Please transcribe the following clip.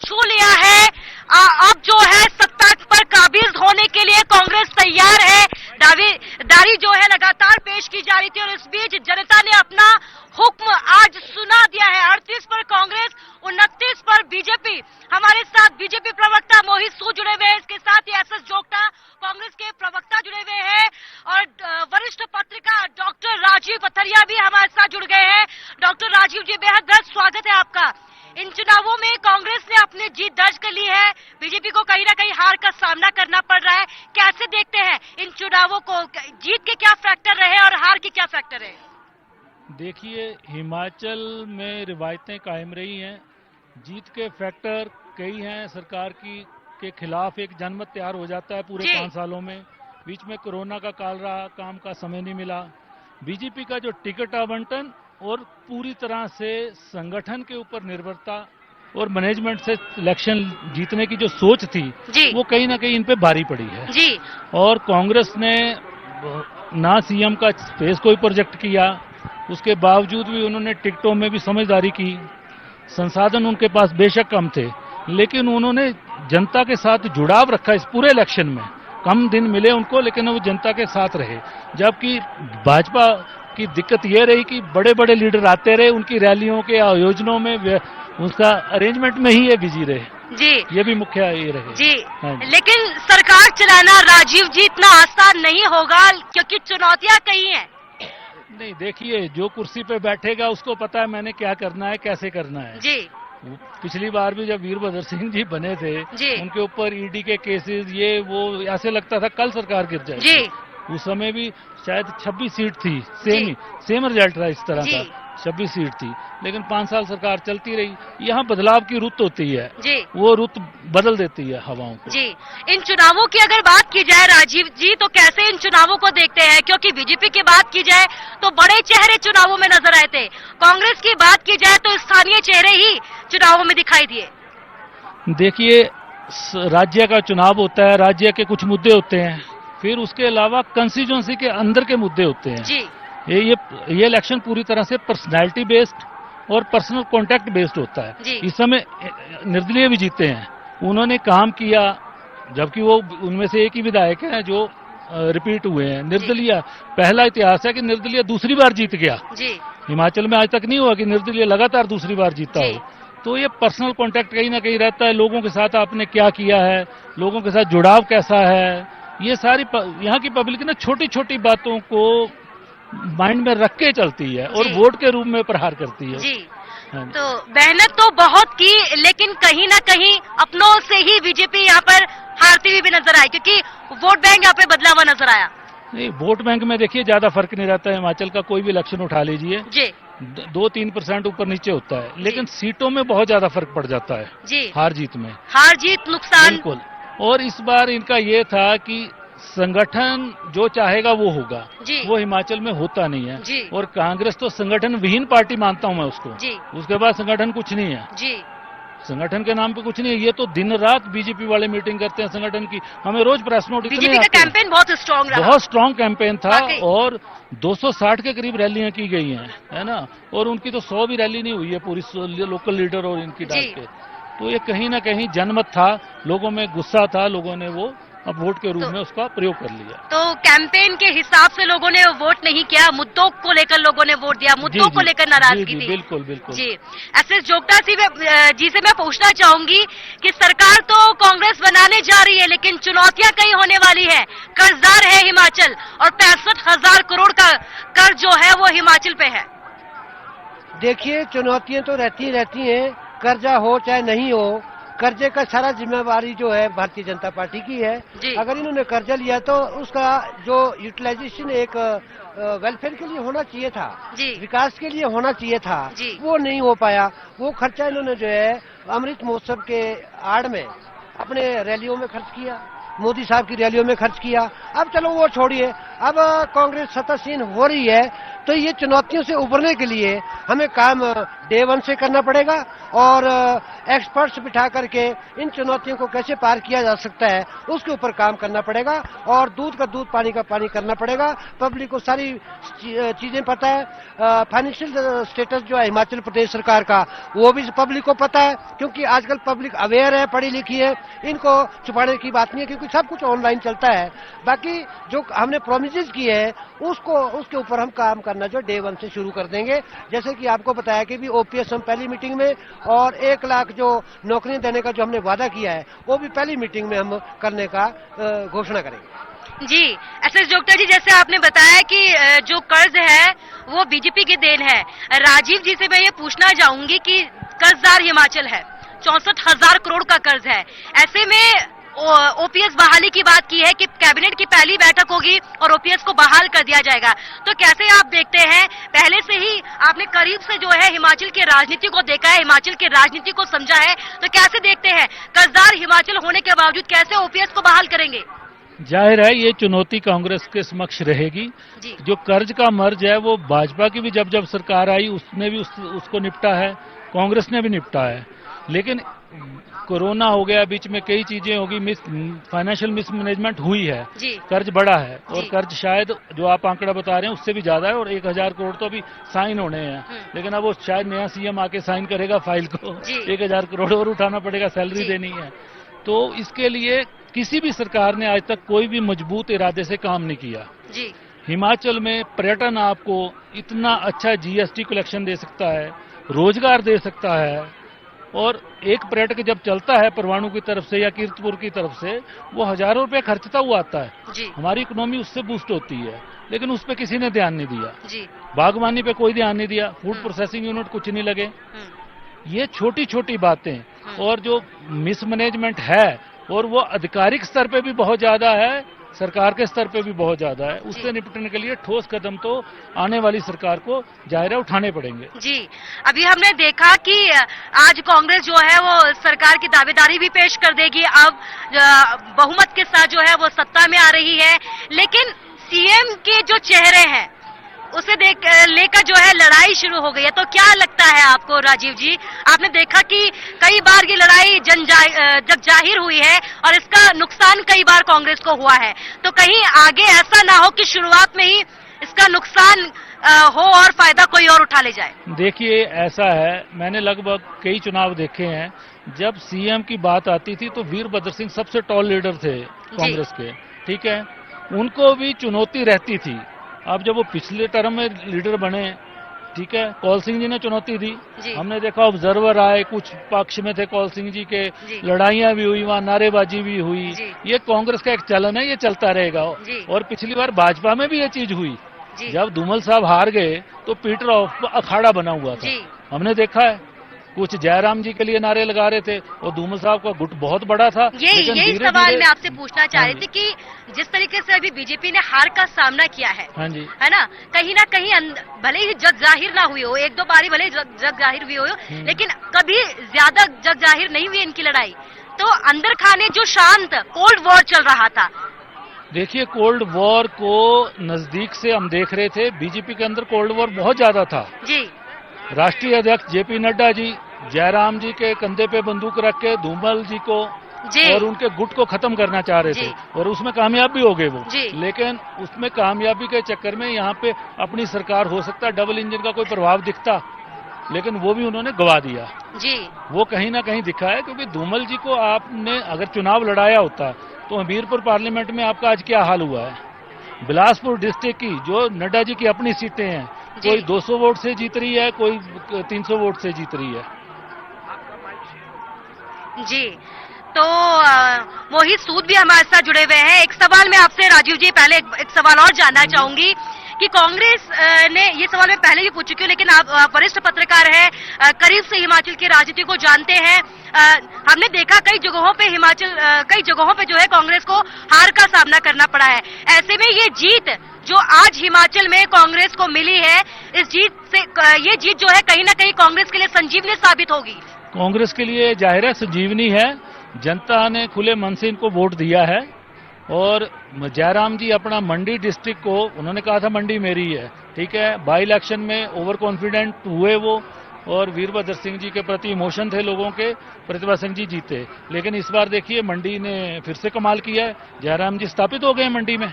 छू लिया है। अब जो है सत्ता पर काबिज होने के लिए कांग्रेस तैयार है। दावेदारी जो है लगातार पेश की जा रही थी और इस बीच जनता ने अपना हुक्म आज सुना दिया है। 38 पर कांग्रेस, 29 पर बीजेपी। हमारे साथ बीजेपी प्रवक्ता मोहित सूद जुड़े हुए हैं, इसके साथ ही एसएस जोगटा कांग्रेस के प्रवक्ता जुड़े हुए हैं और वरिष्ठ पत्रकार डॉक्टर राजीव पथरिया भी हमारे साथ जुड़ गए हैं। डॉक्टर राजीव जी, बेहद स्वागत है आपका। इन चुनावों में कांग्रेस ने अपनी जीत दर्ज कर ली है, बीजेपी को कहीं ना कहीं हार का सामना करना पड़ रहा है। कैसे देखते हैं इन चुनावों को? जीत के क्या फैक्टर रहे और हार के क्या फैक्टर रहे? देखिए, हिमाचल में रिवायतें कायम रही हैं, जीत के फैक्टर कई हैं। सरकार के खिलाफ एक जनमत तैयार हो जाता है पूरे 5 सालों में। बीच में कोरोना का काल रहा, काम का समय नहीं मिला। बीजेपी का जो टिकट आवंटन और पूरी तरह से संगठन के ऊपर निर्भरता और मैनेजमेंट से इलेक्शन जीतने की जो सोच थी वो कहीं ना कहीं इन पे भारी पड़ी है जी। और कांग्रेस ने ना सीएम का स्पेस कोई प्रोजेक्ट किया, उसके बावजूद भी उन्होंने टिकटों में भी समझदारी की। संसाधन उनके पास बेशक कम थे, लेकिन उन्होंने जनता के साथ जुड़ाव रखा। इस पूरे इलेक्शन में कम दिन मिले उनको, लेकिन वो जनता के साथ रहे। जबकि भाजपा की दिक्कत ये रही कि बड़े बड़े लीडर आते रहे, उनकी रैलियों के आयोजनों में उसका अरेंजमेंट में ही ये बिजी रहे जी। ये भी मुख्य ये रहे जी। लेकिन सरकार चलाना राजीव जी इतना आसान नहीं होगा, क्योंकि चुनौतियां कई हैं। नहीं, देखिए, जो कुर्सी पे बैठेगा उसको पता है मैंने क्या करना है, कैसे करना है जी। पिछली बार भी जब वीरभद्र सिंह जी बने थे, उनके ऊपर ईडी के केसेस, ये वो, ऐसे लगता था कल सरकार गिर जाएगी। उस समय भी शायद 26 सीट थी, सेम रिजल्ट रहा इस तरह का, 26 सीट थी। लेकिन 5 साल सरकार चलती रही। यहाँ बदलाव की रुत होती है जी। वो रुत बदल देती है हवाओं को जी। इन चुनावों की अगर बात की जाए राजीव जी, तो कैसे इन चुनावों को देखते हैं? क्योंकि बीजेपी की बात की जाए तो बड़े चेहरे चुनावों में नजर आए थे, कांग्रेस की बात की जाए तो स्थानीय चेहरे ही चुनावों में दिखाई दिए। देखिए, राज्य का चुनाव होता है, राज्य के कुछ मुद्दे होते हैं, फिर उसके अलावा कंस्टिट्यूएंसी के अंदर के मुद्दे होते हैं जी। ये इलेक्शन पूरी तरह से पर्सनैलिटी बेस्ड और पर्सनल कॉन्टैक्ट बेस्ड होता है जी। इस समय निर्दलीय भी जीते हैं, उन्होंने काम किया, जबकि वो उनमें से एक ही विधायक हैं जो रिपीट हुए हैं। निर्दलीय पहला इतिहास है कि निर्दलीय दूसरी बार जीत गया जी। हिमाचल में आज तक नहीं हुआ कि निर्दलीय लगातार दूसरी बार जीता हो। तो ये पर्सनल कॉन्टैक्ट कहीं ना कहीं रहता है, लोगों के साथ आपने क्या किया है, लोगों के साथ जुड़ाव कैसा है, ये सारी यहाँ की पब्लिक ना छोटी छोटी बातों को माइंड में रख के चलती है और वोट के रूप में प्रहार करती है जी। तो मेहनत तो बहुत की, लेकिन कहीं ना कहीं अपनों से ही बीजेपी यहाँ पर हारती हुई भी नजर आई, क्योंकि वोट बैंक यहाँ पे बदला हुआ नजर आया। नहीं, वोट बैंक में देखिए ज्यादा फर्क नहीं रहता है। हिमाचल का कोई भी इलेक्शन उठा लीजिए, 2-3% ऊपर नीचे होता है, लेकिन सीटों में बहुत ज्यादा फर्क पड़ जाता है जी। हार जीत में, हार जीत नुकसान बिल्कुल। और इस बार इनका ये था कि संगठन जो चाहेगा वो होगा, वो हिमाचल में होता नहीं है जी। और कांग्रेस तो संगठन विहीन पार्टी मानता हूं मैं उसको जी। उसके बाद संगठन कुछ नहीं है जी। संगठन के नाम पे कुछ नहीं है। ये तो दिन रात बीजेपी वाले मीटिंग करते हैं संगठन की, हमें रोज प्रेस नोट इतने आते हैं। कैंपेन बहुत स्ट्रांग रहा, बहुत स्ट्रांग कैंपेन था और 260 के करीब रैलियां की गई हैं, है ना। और उनकी तो 100 भी रैली नहीं हुई है पूरी लोकल लीडर और इनकी डाल के। तो ये कहीं ना कहीं जनमत था, लोगों में गुस्सा था, लोगों ने वो अब वोट के रूप में उसका प्रयोग कर लिया। तो कैंपेन के हिसाब से लोगों ने वोट नहीं किया, मुद्दों को लेकर लोगों ने वोट दिया, मुद्दों को लेकर नाराजगी थी। बिल्कुल बिल्कुल जी। एसएस जोगटा जी से मैं पूछना चाहूंगी कि सरकार तो कांग्रेस बनाने जा रही है, लेकिन चुनौतियां कई होने वाली है। कर्जदार है हिमाचल और 65,000 करोड़ का कर्ज जो है वो हिमाचल पे है। देखिए, चुनौतियां तो रहती है, कर्जा हो चाहे नहीं हो, कर्जे का सारा जिम्मेवारी जो है भारतीय जनता पार्टी की है। अगर इन्होंने कर्जा लिया तो उसका जो यूटिलाइजेशन एक वेलफेयर के लिए होना चाहिए था, विकास के लिए होना चाहिए था, वो नहीं हो पाया। वो खर्चा इन्होंने जो है अमृत महोत्सव के आड़ में अपने रैलियों में खर्च किया, मोदी साहब की रैलियों में खर्च किया। अब चलो वो छोड़िए, अब कांग्रेस सत्तासीन हो रही है, तो ये चुनौतियों से उभरने के लिए हमें काम डे वन से करना पड़ेगा और एक्सपर्ट्स बिठा करके इन चुनौतियों को कैसे पार किया जा सकता है उसके ऊपर काम करना पड़ेगा और दूध का दूध पानी का पानी करना पड़ेगा। पब्लिक को सारी चीजें पता है, फाइनेंशियल स्टेटस जो है हिमाचल प्रदेश सरकार का वो भी पब्लिक को पता है, क्योंकि आजकल पब्लिक अवेयर है, पढ़ी लिखी है, इनको छुपाने की बात नहीं है क्योंकि सब कुछ ऑनलाइन चलता है। बाकी जो हमने प्रोमिसेस किए हैं उसके ऊपर हम काम करना जो डे वन से शुरू कर देंगे। जैसे कि आपको बताया कि भी ओपीएस हम पहली मीटिंग में और 1 लाख जो नौकरियां देने का जो हमने वादा किया है वो भी पहली मीटिंग में हम करने का घोषणा करेंगे। जी एसएस जोगटा जी, जैसे आपने बताया कि जो कर्ज है वो बीजेपी की देन है। राजीव जी से मैं ये पूछना चाहूंगी कि कर्जदार हिमाचल है, 64,000 करोड़ का कर्ज है। ऐसे में ओपीएस बहाली की बात की है कि कैबिनेट की पहली बैठक होगी और ओपीएस को बहाल कर दिया जाएगा, तो कैसे आप देखते हैं? पहले से ही आपने करीब से जो है हिमाचल की राजनीति को देखा है, हिमाचल की राजनीति को समझा है, तो कैसे देखते हैं कर्जदार हिमाचल होने के बावजूद कैसे ओपीएस को बहाल करेंगे? जाहिर है ये चुनौती कांग्रेस के समक्ष रहेगी। जो कर्ज का मर्ज है वो भाजपा की भी जब सरकार आई उसने भी उसको निपटा है, कांग्रेस ने भी निपटा है, लेकिन कोरोना हो गया, बीच में कई चीजें होगी, फाइनेंशियल मिसमैनेजमेंट हुई है, कर्ज बढ़ा है और कर्ज शायद जो आप आंकड़ा बता रहे हैं उससे भी ज्यादा है और 1,000 करोड़ तो अभी साइन होने हैं, लेकिन अब वो शायद नया सीएम आके साइन करेगा फाइल को, 1,000 करोड़ और उठाना पड़ेगा, सैलरी देनी है। तो इसके लिए किसी भी सरकार ने आज तक कोई भी मजबूत इरादे से काम नहीं किया। हिमाचल में पर्यटन आपको इतना अच्छा जीएसटी कलेक्शन दे सकता है, रोजगार दे सकता है, और एक पर्यटक जब चलता है परवाणु की तरफ से या कीर्तपुर की तरफ से वो हजारों रुपए खर्चता हुआ आता है, हमारी इकोनॉमी उससे बूस्ट होती है, लेकिन उस पर किसी ने ध्यान नहीं दिया। बागवानी पे कोई ध्यान नहीं दिया, फूड प्रोसेसिंग यूनिट कुछ नहीं लगे। ये छोटी छोटी बातें और जो मिसमैनेजमेंट है और वो आधिकारिक स्तर पे भी बहुत ज्यादा है, सरकार के स्तर पे भी बहुत ज्यादा है, उससे निपटने के लिए ठोस कदम तो आने वाली सरकार को जाहिर है उठाने पड़ेंगे। जी, अभी हमने देखा कि आज कांग्रेस जो है वो सरकार की दावेदारी भी पेश कर देगी, अब बहुमत के साथ जो है वो सत्ता में आ रही है, लेकिन सीएम के जो चेहरे हैं उसे लेकर जो है लड़ाई शुरू हो गई है। तो क्या लगता है आपको राजीव जी? आपने देखा कि कई बार ये लड़ाई जब जाहिर हुई है और इसका नुकसान कई बार कांग्रेस को हुआ है, तो कहीं आगे ऐसा ना हो कि शुरुआत में ही इसका नुकसान हो और फायदा कोई और उठा ले जाए? देखिए ऐसा है, मैंने लगभग कई चुनाव देखे हैं, जब सीएम की बात आती थी तो वीरभद्र सिंह सबसे टॉल लीडर थे कांग्रेस के, ठीक है, उनको भी चुनौती रहती थी। अब जब वो पिछले टर्म में लीडर बने, ठीक है, कौल सिंह जी ने चुनौती दी, हमने देखा ऑब्जर्वर आए, कुछ पक्ष में थे कौल सिंह जी के, लड़ाइयां भी हुई, वहां नारेबाजी भी हुई, ये कांग्रेस का एक चलन है, ये चलता रहेगा। और पिछली बार भाजपा में भी ये चीज हुई, जब धूमल साहब हार गए तो पीटर ऑफ अखाड़ा बना हुआ था, हमने देखा है, कुछ जयराम जी के लिए नारे लगा रहे थे और धूमल साहब का गुट बहुत बड़ा था। यही सवाल मैं आपसे पूछना चाह रही थी कि जिस तरीके से अभी बीजेपी ने हार का सामना किया है, है ना कहीं भले ही जग जाहिर ना हुई हो, 1-2 बारी भले जग जाहिर हुई हो, लेकिन कभी ज्यादा जग जाहिर नहीं हुई इनकी लड़ाई, तो अंदर खाने जो शांत कोल्ड वॉर चल रहा था। देखिए कोल्ड वॉर को नजदीक से हम देख रहे थे, बीजेपी के अंदर कोल्ड वॉर बहुत ज्यादा था। राष्ट्रीय अध्यक्ष जेपी नड्डा जी जयराम जी के कंधे पे बंदूक रख के धूमल जी को और उनके गुट को खत्म करना चाह रहे थे और उसमें कामयाब भी हो गए वो, लेकिन उसमें कामयाबी के चक्कर में यहाँ पे अपनी सरकार हो सकता डबल इंजन का कोई प्रभाव दिखता, लेकिन वो भी उन्होंने गवा दिया। वो कहीं ना कहीं दिखा है, क्योंकि धूमल जी को आपने अगर चुनाव लड़ाया होता तो हमीरपुर पार्लियामेंट में आपका आज क्या हाल हुआ है। बिलासपुर डिस्ट्रिक्ट की जो नड्डा जी की अपनी सीटें हैं, कोई 200 वोट से जीत रही है, कोई 300 वोट से जीत रही है। जी, तो मोहित सूद भी हमारे साथ जुड़े हुए हैं। एक सवाल मैं आपसे राजीव जी पहले एक सवाल और जानना चाहूंगी कि कांग्रेस ने, ये सवाल मैं पहले भी पूछ चुकी हूँ, लेकिन आप वरिष्ठ पत्रकार हैं, करीब से हिमाचल की राजनीति को जानते हैं। हमने देखा कई जगहों पे जो है कांग्रेस को हार का सामना करना पड़ा है। ऐसे में ये जीत जो आज हिमाचल में कांग्रेस को मिली है, इस जीत से ये जीत जो है कहीं ना कहीं कांग्रेस के लिए संजीवनी साबित होगी। कांग्रेस के लिए जाहिर है संजीवनी है, जनता ने खुले मन से इनको वोट दिया है और जयराम जी अपना मंडी डिस्ट्रिक्ट को, उन्होंने कहा था मंडी मेरी है, ठीक है, बाई इलेक्शन में ओवर कॉन्फिडेंट हुए वो, और वीरभद्र सिंह जी के प्रति इमोशन थे लोगों के, प्रतिभा सिंह जी जीते। लेकिन इस बार देखिए मंडी ने फिर से कमाल किया है, जयराम जी स्थापित हो गए मंडी में।